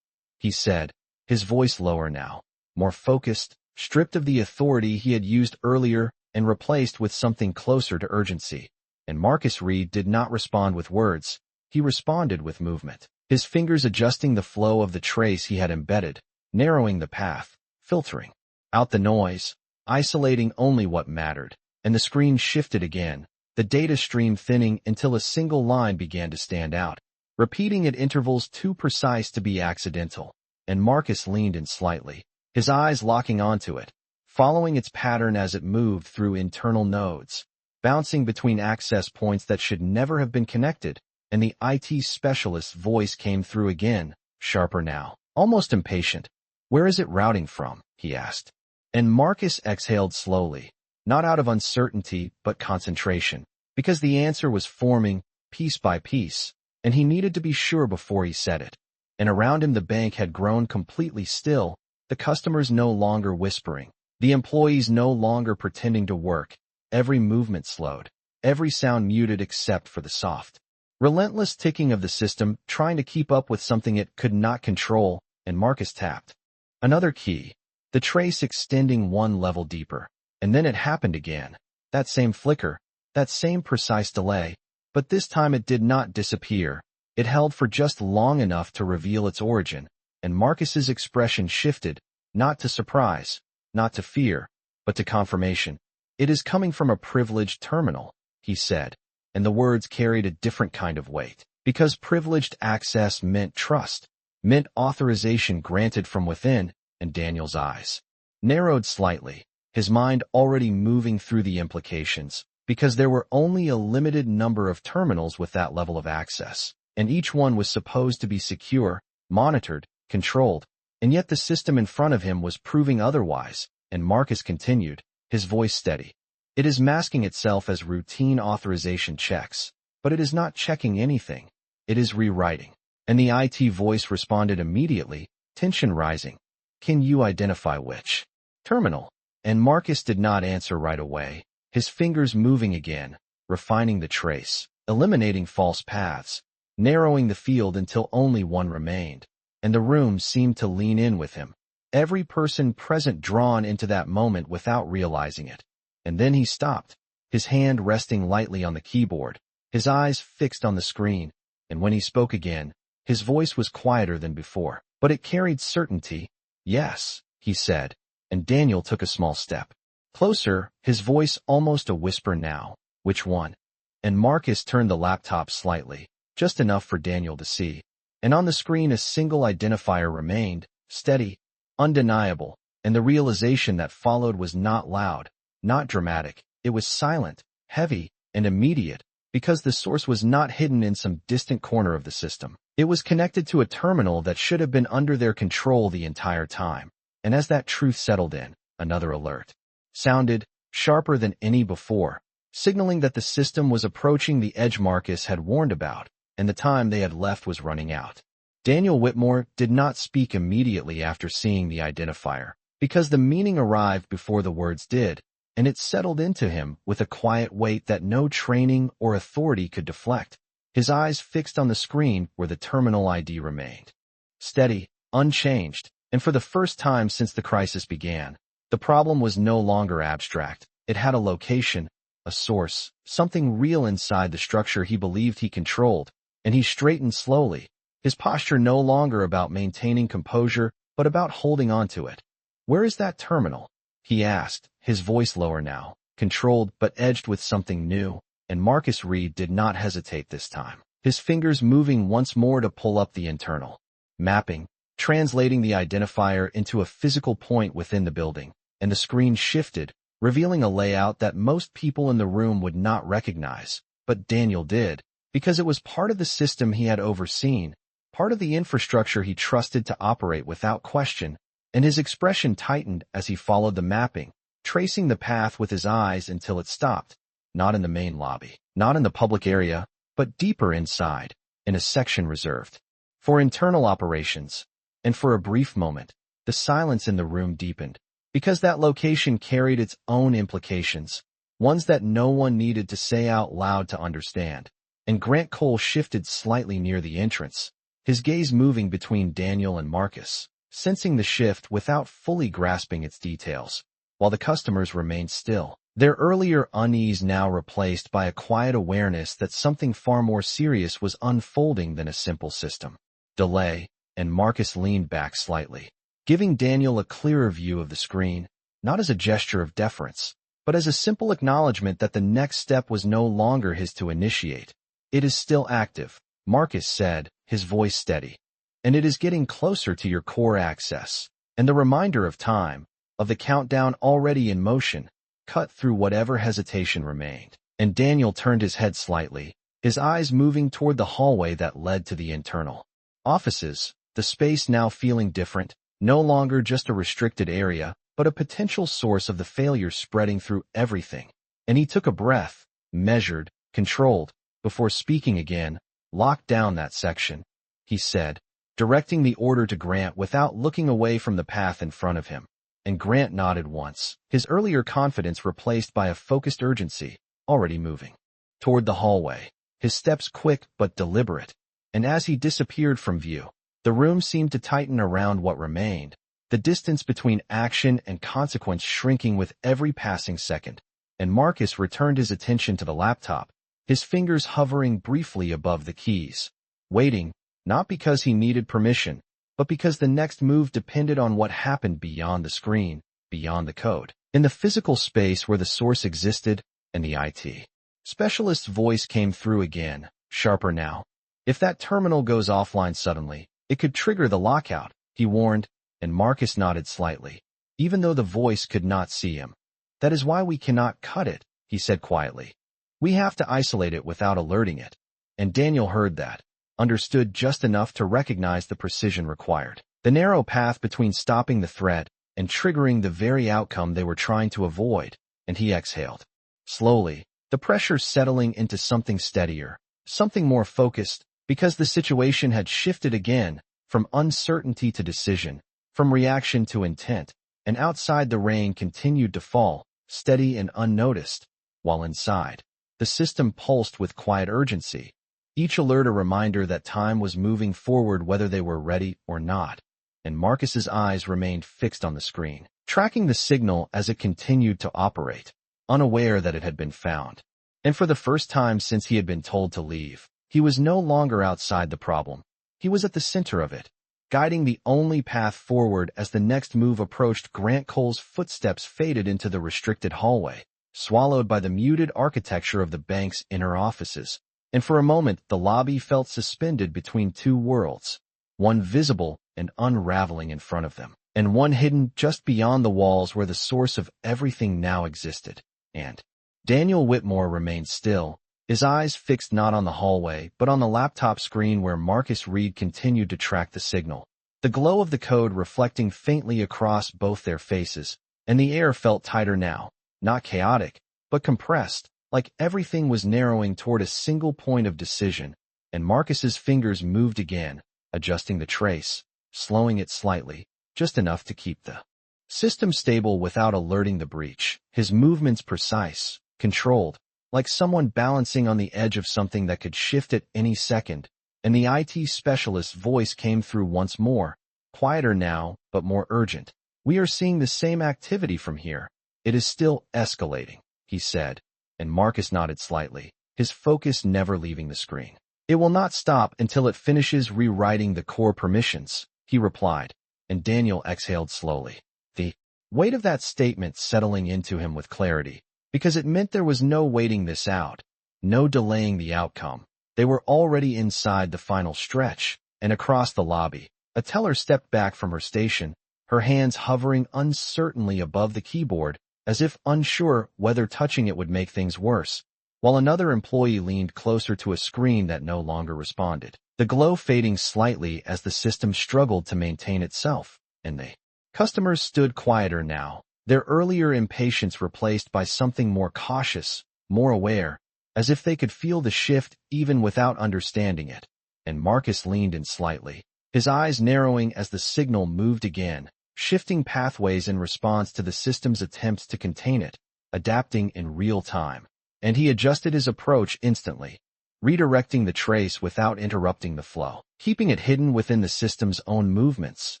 Speaker 1: he said, his voice lower now, more focused, stripped of the authority he had used earlier and replaced with something closer to urgency. And Marcus Reed did not respond with words, he responded with movement, his fingers adjusting the flow of the trace he had embedded, narrowing the path, filtering out the noise, isolating only what mattered. And the screen shifted again, the data stream thinning until a single line began to stand out, repeating at intervals too precise to be accidental. And Marcus leaned in slightly, his eyes locking onto it, following its pattern as it moved through internal nodes, bouncing between access points that should never have been connected. And the IT specialist's voice came through again, sharper now, almost impatient. "Where is it routing from?" he asked. And Marcus exhaled slowly, not out of uncertainty but concentration, because the answer was forming, piece by piece, and he needed to be sure before he said it. And around him the bank had grown completely still, The customers no longer whispering. The employees no longer pretending to work. Every movement slowed. Every sound muted except for the soft, relentless ticking of the system trying to keep up with something it could not control, and Marcus tapped another key, the trace extending one level deeper. And then it happened again. That same flicker, that same precise delay, but this time it did not disappear. It held for just long enough to reveal its origin, and Marcus's expression shifted, not to surprise, not to fear, but to confirmation. It is coming from a privileged terminal, he said, and the words carried a different kind of weight, because privileged access meant trust, meant authorization granted from within, and Daniel's eyes narrowed slightly, his mind already moving through the implications, because there were only a limited number of terminals with that level of access, and each one was supposed to be secure, monitored, controlled, and yet the system in front of him was proving otherwise, and Marcus continued, his voice steady. It is masking itself as routine authorization checks, but it is not checking anything. It is rewriting. And the IT voice responded immediately, tension rising. Can you identify which terminal? And Marcus did not answer right away, his fingers moving again, refining the trace, eliminating false paths, narrowing the field until only one remained. And the room seemed to lean in with him, every person present drawn into that moment without realizing it. And then he stopped, his hand resting lightly on the keyboard, his eyes fixed on the screen, and when he spoke again, his voice was quieter than before, but it carried certainty. Yes, he said, and Daniel took a small step closer, his voice almost a whisper now. Which one? And Marcus turned the laptop slightly, just enough for Daniel to see, and on the screen a single identifier remained, steady, undeniable, and the realization that followed was not loud, not dramatic. It was silent, heavy, and immediate, because the source was not hidden in some distant corner of the system. It was connected to a terminal that should have been under their control the entire time. And as that truth settled in, another alert sounded, sharper than any before, signaling that the system was approaching the edge Marcus had warned about, and the time they had left was running out. Daniel Whitmore did not speak immediately after seeing the identifier, because the meaning arrived before the words did, and it settled into him with a quiet weight that no training or authority could deflect, his eyes fixed on the screen where the terminal ID remained. Steady, unchanged, and for the first time since the crisis began, the problem was no longer abstract. It had a location, a source, something real inside the structure he believed he controlled, and he straightened slowly, his posture no longer about maintaining composure, but about holding on to it. Where is that terminal? He asked, his voice lower now, controlled but edged with something new, and Marcus Reed did not hesitate this time, his fingers moving once more to pull up the internal mapping, translating the identifier into a physical point within the building, and the screen shifted, revealing a layout that most people in the room would not recognize, but Daniel did, because it was part of the system he had overseen, part of the infrastructure he trusted to operate without question, and his expression tightened as he followed the mapping, tracing the path with his eyes until it stopped, not in the main lobby, not in the public area, but deeper inside, in a section reserved for internal operations. And for a brief moment, the silence in the room deepened, because that location carried its own implications, ones that no one needed to say out loud to understand. And Grant Cole shifted slightly near the entrance, his gaze moving between Daniel and Marcus, sensing the shift without fully grasping its details, while the customers remained still, their earlier unease now replaced by a quiet awareness that something far more serious was unfolding than a simple system delay, and Marcus leaned back slightly, giving Daniel a clearer view of the screen, not as a gesture of deference, but as a simple acknowledgement that the next step was no longer his to initiate. It is still active, Marcus said, his voice steady, and it is getting closer to your core access, and the reminder of time, of the countdown already in motion, cut through whatever hesitation remained. And Daniel turned his head slightly, his eyes moving toward the hallway that led to the internal offices, the space now feeling different, no longer just a restricted area, but a potential source of the failure spreading through everything. And he took a breath, measured, controlled, before speaking again. Lock down that section, he said, directing the order to Grant without looking away from the path in front of him. And Grant nodded once, his earlier confidence replaced by a focused urgency, already moving toward the hallway, his steps quick but deliberate. And as he disappeared from view, the room seemed to tighten around what remained, the distance between action and consequence shrinking with every passing second. And Marcus returned his attention to the laptop, his fingers hovering briefly above the keys, waiting, not because he needed permission, but because the next move depended on what happened beyond the screen, beyond the code, in the physical space where the source existed. And the IT specialist's voice came through again, sharper now. If that terminal goes offline suddenly, it could trigger the lockout, he warned, and Marcus nodded slightly, even though the voice could not see him. That is why we cannot cut it, he said quietly. We have to isolate it without alerting it. And Daniel heard that, understood just enough to recognize the precision required, the narrow path between stopping the threat and triggering the very outcome they were trying to avoid, and he exhaled. Slowly, the pressure settling into something steadier, something more focused, because the situation had shifted again, from uncertainty to decision, from reaction to intent, and outside the rain continued to fall, steady and unnoticed, while inside, the system pulsed with quiet urgency, each alert a reminder that time was moving forward whether they were ready or not. And Marcus's eyes remained fixed on the screen, tracking the signal as it continued to operate, unaware that it had been found. And for the first time since he had been told to leave, he was no longer outside the problem. He was at the center of it, guiding the only path forward. As the next move approached, Grant Cole's footsteps faded into the restricted hallway, swallowed by the muted architecture of the bank's inner offices. And for a moment, the lobby felt suspended between two worlds, one visible and unraveling in front of them, and one hidden just beyond the walls where the source of everything now existed. And Daniel Whitmore remained still, his eyes fixed not on the hallway but on the laptop screen where Marcus Reed continued to track the signal, the glow of the code reflecting faintly across both their faces. And the air felt tighter now, not chaotic, but compressed, like everything was narrowing toward a single point of decision. And Marcus's fingers moved again, adjusting the trace, slowing it slightly, just enough to keep the system stable without alerting the breach, his movements precise, controlled, like someone balancing on the edge of something that could shift at any second. And the IT specialist's voice came through once more, quieter now, but more urgent. We are seeing the same activity from here. It is still escalating, he said, and Marcus nodded slightly, his focus never leaving the screen. It will not stop until it finishes rewriting the core permissions, he replied, and Daniel exhaled slowly, the weight of that statement settling into him with clarity, because it meant there was no waiting this out, no delaying the outcome. They were already inside the final stretch, and across the lobby, a teller stepped back from her station, her hands hovering uncertainly above the keyboard, as if unsure whether touching it would make things worse, while another employee leaned closer to a screen that no longer responded, the glow fading slightly as the system struggled to maintain itself. And the customers stood quieter now, their earlier impatience replaced by something more cautious, more aware, as if they could feel the shift even without understanding it. And Marcus leaned in slightly, his eyes narrowing as the signal moved again, shifting pathways in response to the system's attempts to contain it, adapting in real time. And he adjusted his approach instantly, redirecting the trace without interrupting the flow, keeping it hidden within the system's own movements.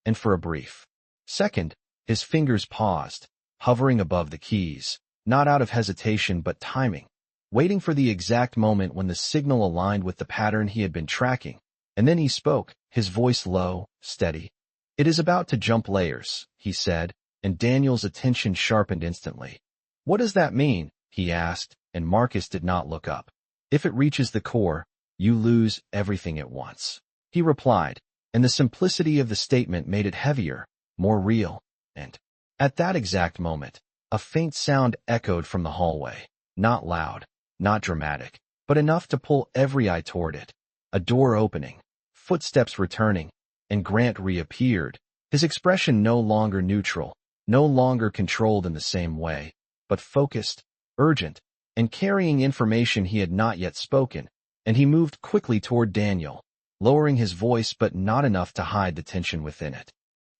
Speaker 1: And for a brief second, his fingers paused, hovering above the keys, not out of hesitation but timing, waiting for the exact moment when the signal aligned with the pattern he had been tracking. And then he spoke, his voice low, steady. It is about to jump layers, he said, and Daniel's attention sharpened instantly. What does that mean? He asked, and Marcus did not look up. If it reaches the core, you lose everything at once, he replied, and the simplicity of the statement made it heavier, more real. And at that exact moment, a faint sound echoed from the hallway, not loud, not dramatic, but enough to pull every eye toward it. A door opening, footsteps returning, and Grant reappeared, his expression no longer neutral, no longer controlled in the same way, but focused, urgent, and carrying information he had not yet spoken. And he moved quickly toward Daniel, lowering his voice but not enough to hide the tension within it.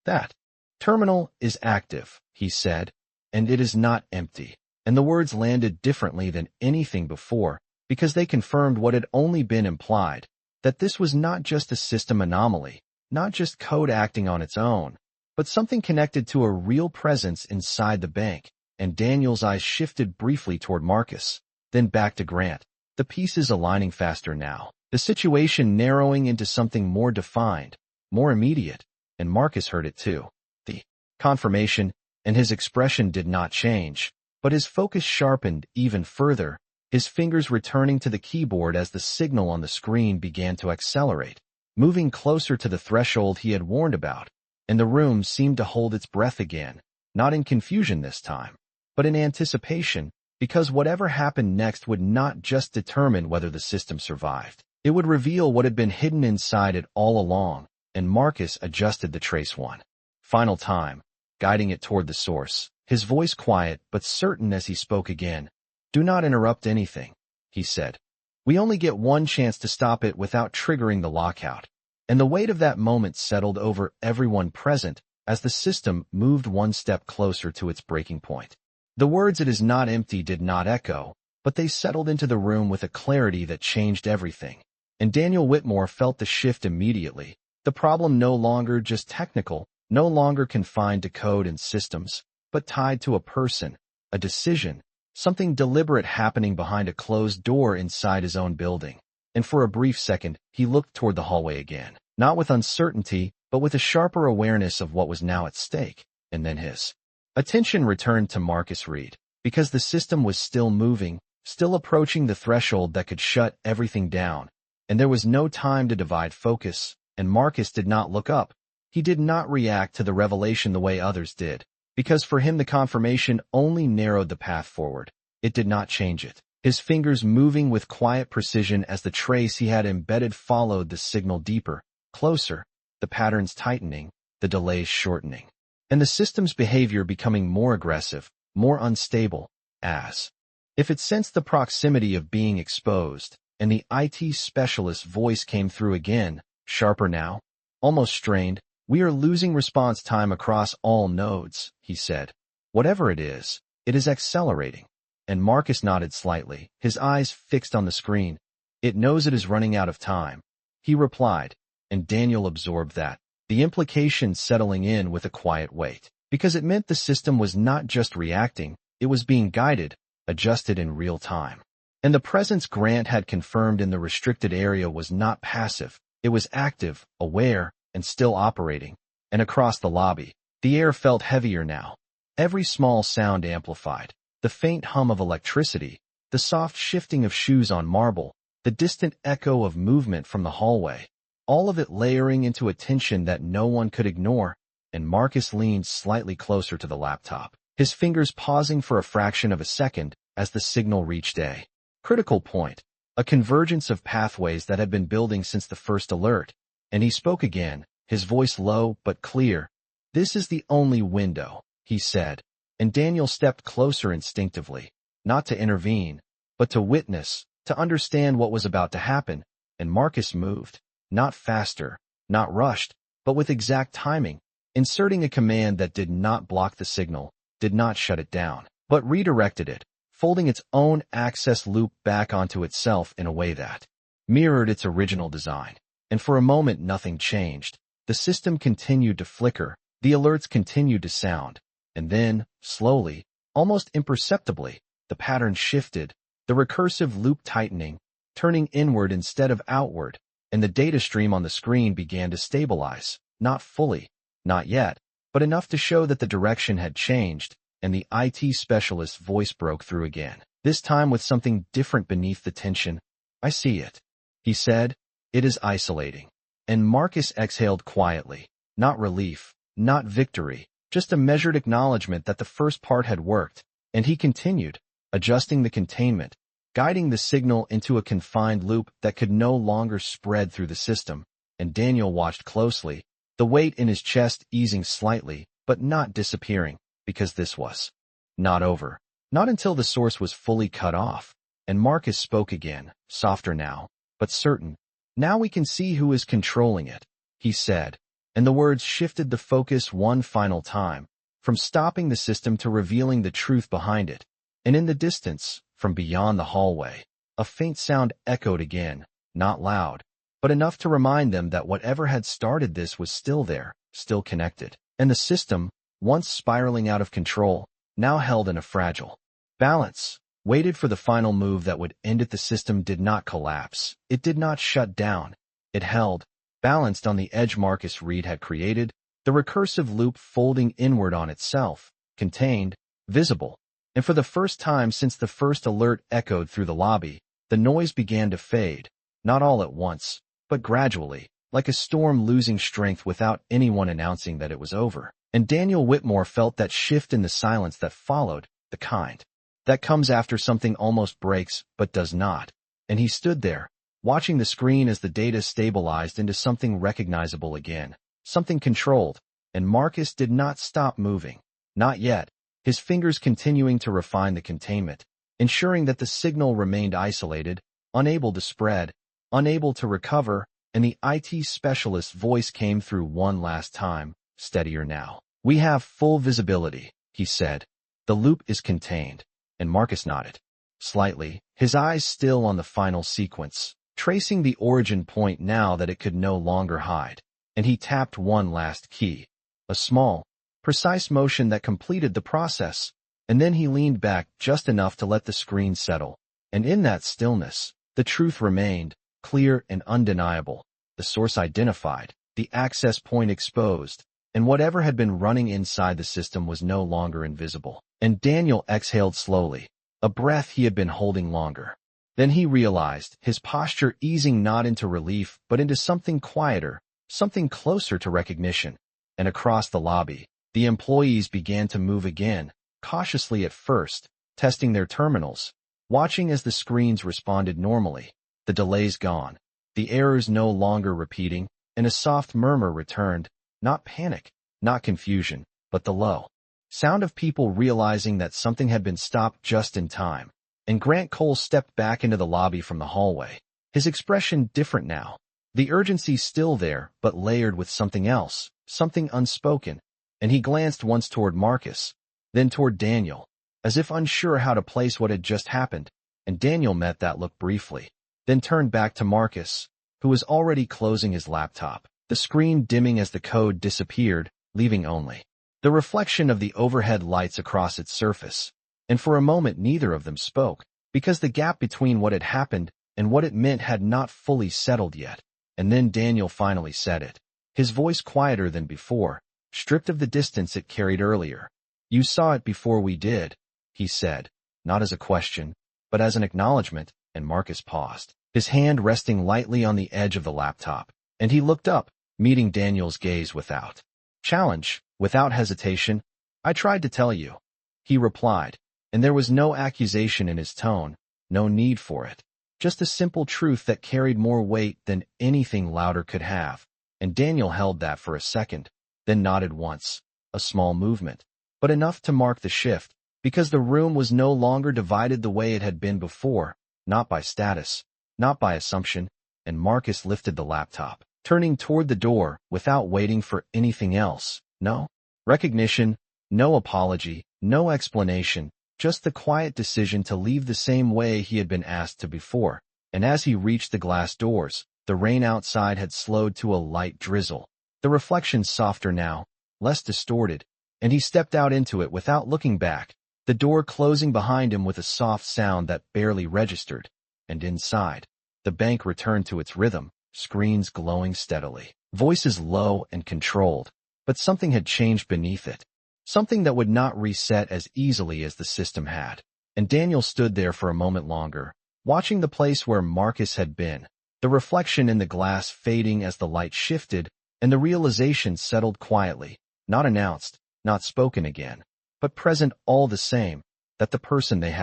Speaker 1: That terminal is active, he said, and it is not empty. And the words landed differently than anything before because they confirmed what had only been implied, that this was not just a system anomaly, not just code acting on its own, but something connected to a real presence inside the bank. And Daniel's eyes shifted briefly toward Marcus, then back to Grant, the pieces aligning faster now, the situation narrowing into something more defined, more immediate, and Marcus heard it too. The confirmation, and his expression did not change, but his focus sharpened even further, his fingers returning to the keyboard as the signal on the screen began to accelerate, moving closer to the threshold he had warned about, and the room seemed to hold its breath again, not in confusion this time, but in anticipation, because whatever happened next would not just determine whether the system survived. It would reveal what had been hidden inside it all along, and Marcus adjusted the trace one final time, guiding it toward the source, his voice quiet but certain as he spoke again. "Do not interrupt anything," he said. "We only get one chance to stop it without triggering the lockout." And the weight of that moment settled over everyone present as the system moved one step closer to its breaking point. The words "it is not empty" did not echo, but they settled into the room with a clarity that changed everything. And Daniel Whitmore felt the shift immediately. The problem no longer just technical, no longer confined to code and systems, but tied to a person, a decision, something deliberate happening behind a closed door inside his own building. And for a brief second, he looked toward the hallway again, not with uncertainty, but with a sharper awareness of what was now at stake. And then his attention returned to Marcus Reed, because the system was still moving, still approaching the threshold that could shut everything down. And there was no time to divide focus, and Marcus did not look up. He did not react to the revelation the way others did, because for him the confirmation only narrowed the path forward. It did not change it. His fingers moving with quiet precision as the trace he had embedded followed the signal deeper, closer, the patterns tightening, the delays shortening, and the system's behavior becoming more aggressive, more unstable, as if it sensed the proximity of being exposed. And the IT specialist's voice came through again, sharper now, almost strained. "We are losing response time across all nodes," he said. "Whatever it is accelerating." And Marcus nodded slightly, his eyes fixed on the screen. "It knows it is running out of time," he replied, and Daniel absorbed that, the implication settling in with a quiet weight, because it meant the system was not just reacting, it was being guided, adjusted in real time. And the presence Grant had confirmed in the restricted area was not passive, it was active, aware, and still operating. And across the lobby, the air felt heavier now. Every small sound amplified, the faint hum of electricity, the soft shifting of shoes on marble, the distant echo of movement from the hallway, all of it layering into a tension that no one could ignore. And Marcus leaned slightly closer to the laptop, his fingers pausing for a fraction of a second as the signal reached a critical point, a convergence of pathways that had been building since the first alert. And he spoke again, his voice low but clear. "This is the only window," he said, and Daniel stepped closer instinctively, not to intervene, but to witness, to understand what was about to happen. And Marcus moved, not faster, not rushed, but with exact timing, inserting a command that did not block the signal, did not shut it down, but redirected it, folding its own access loop back onto itself in a way that mirrored its original design. And for a moment nothing changed. The system continued to flicker, the alerts continued to sound, and then, slowly, almost imperceptibly, the pattern shifted, the recursive loop tightening, turning inward instead of outward, and the data stream on the screen began to stabilize, not fully, not yet, but enough to show that the direction had changed. And the IT specialist's voice broke through again, this time with something different beneath the tension. "I see it," he said. "It is isolating." And Marcus exhaled quietly, not relief, not victory, just a measured acknowledgement that the first part had worked. And he continued, adjusting the containment, guiding the signal into a confined loop that could no longer spread through the system. And Daniel watched closely, the weight in his chest easing slightly, but not disappearing. Because this was not over, not until the source was fully cut off. And Marcus spoke again, softer now, but certain. Now we can see who is controlling it, he said, and the words shifted the focus one final time, from stopping the system to revealing the truth behind it. And in the distance, from beyond the hallway, a faint sound echoed again, not loud, but enough to remind them that whatever had started this was still there, still connected. And the system, once spiraling out of control, now held in a fragile balance, waited for the final move that would end it. The system did not collapse. It did not shut down. It held, balanced on the edge Marcus Reed had created, the recursive loop folding inward on itself, contained, visible. And for the first time since the first alert echoed through the lobby, the noise began to fade, not all at once, but gradually, like a storm losing strength without anyone announcing that it was over. And Daniel Whitmore felt that shift in the silence that followed, the kind that comes after something almost breaks but does not. And he stood there, watching the screen as the data stabilized into something recognizable again, something controlled, and Marcus did not stop moving. Not yet, his fingers continuing to refine the containment, ensuring that the signal remained isolated, unable to spread, unable to recover, and the IT specialist's voice came through one last time, steadier now. "We have full visibility," he said. "The loop is contained." And Marcus nodded. Slightly, his eyes still on the final sequence, tracing the origin point now that it could no longer hide. And he tapped one last key. A small, precise motion that completed the process, and then he leaned back just enough to let the screen settle. And in that stillness, the truth remained, clear and undeniable, the source identified, the access point exposed, and whatever had been running inside the system was no longer invisible. And Daniel exhaled slowly, a breath he had been holding longer. Then he realized, his posture easing not into relief but into something quieter, something closer to recognition. And across the lobby, the employees began to move again, cautiously at first, testing their terminals, watching as the screens responded normally, the delays gone, the errors no longer repeating, and a soft murmur returned, not panic, not confusion, but the low sound of people realizing that something had been stopped just in time. And Grant Cole stepped back into the lobby from the hallway, his expression different now, the urgency still there but layered with something else, something unspoken, and he glanced once toward Marcus, then toward Daniel, as if unsure how to place what had just happened, and Daniel met that look briefly, then turned back to Marcus, who was already closing his laptop, the screen dimming as the code disappeared, leaving only the reflection of the overhead lights across its surface. And for a moment neither of them spoke, because the gap between what had happened and what it meant had not fully settled yet. And then Daniel finally said it, his voice quieter than before, stripped of the distance it carried earlier. "You saw it before we did," he said, not as a question, but as an acknowledgement, and Marcus paused, his hand resting lightly on the edge of the laptop, and he looked up, meeting Daniel's gaze without challenge, without hesitation. "I tried to tell you," he replied, and there was no accusation in his tone, no need for it, just a simple truth that carried more weight than anything louder could have. And Daniel held that for a second, then nodded once, a small movement, but enough to mark the shift, because the room was no longer divided the way it had been before, not by status, not by assumption, and Marcus lifted the laptop, turning toward the door without waiting for anything else. No recognition, no apology, no explanation, just the quiet decision to leave the same way he had been asked to before. And as he reached the glass doors, the rain outside had slowed to a light drizzle, the reflection softer now, less distorted, and he stepped out into it without looking back, the door closing behind him with a soft sound that barely registered. And inside, the bank returned to its rhythm, screens glowing steadily, voices low and controlled, but something had changed beneath it, something that would not reset as easily as the system had. And Daniel stood there for a moment longer, watching the place where Marcus had been, the reflection in the glass fading as the light shifted, and the realization settled quietly, not announced, not spoken again, but present all the same, that the person they had